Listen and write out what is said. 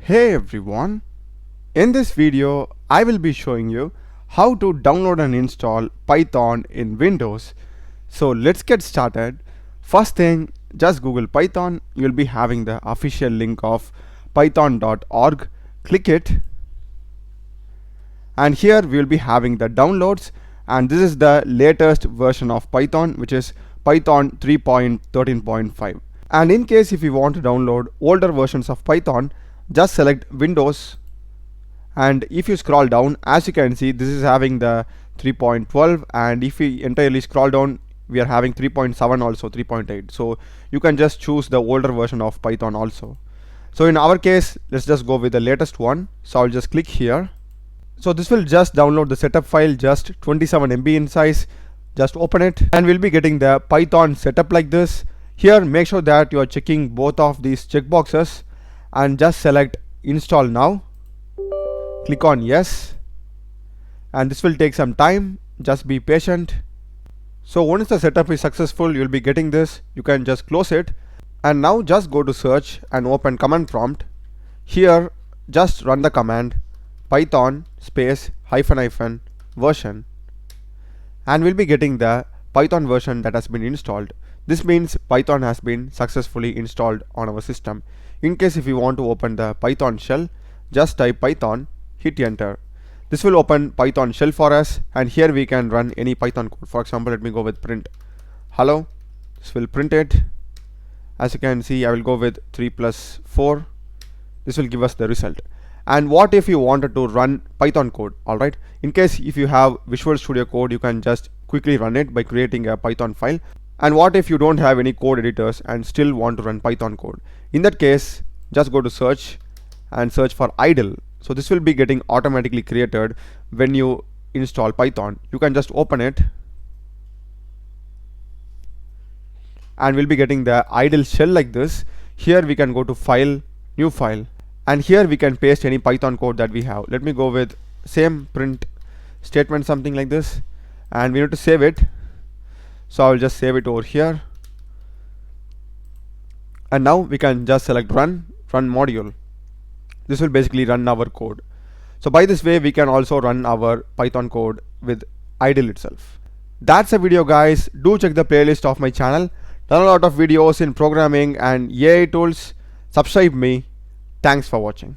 Hey everyone, in this video I will be showing you how to download and install Python in Windows. So let's get started. First thing, just Google Python. You'll be having the official link of python.org. Click it and here we will be having the downloads, and this is the latest version of Python, which is Python 3.13.5. and in case if you want to download older versions of Python, just select Windows, and if you scroll down, as you can see, this is having the 3.12, and if we entirely scroll down, we are having 3.7, also 3.8. so you can just choose the older version of Python also. So in our case, let's just go with the latest one. So I'll just click here. So this will just download the setup file, just 27 MB in size. Just open it and we'll be getting the Python setup like this. Here make sure that you are checking both of these checkboxes and just select install now. Click on yes, and this will take some time. Just be patient. So once the setup is successful, you'll be getting this. You can just close it, and now just go to search and open command prompt. Here just run the command python space hyphen hyphen version, and we'll be getting the Python version that has been installed. This means Python has been successfully installed on our system. In case if you want to open the Python shell, just type Python, hit enter. This will open Python shell for us, and here we can run any Python code. For example, let me go with print hello. This will print it. As you can see, I will go with 3 plus 4. This will give us the result. And what if you wanted to run Python code? Alright, in case if you have Visual Studio Code, you can just quickly run it by creating a Python file. And what if you don't have any code editors and still want to run Python code? In that case, just go to search and search for idle. So this will be getting automatically created when you install Python. You can just open it and we'll be getting the idle shell like this. Here we can go to file, new file, and here we can paste any Python code that we have. Let me go with same print statement, something like this, and we need to save it. So I will just save it over here, and now we can just select run module. This will basically run our code. So by this way we can also run our Python code with idle itself. That's a video, guys. Do check the playlist of my channel. Done a lot of videos in programming and AI tools. Subscribe me. Thanks for watching.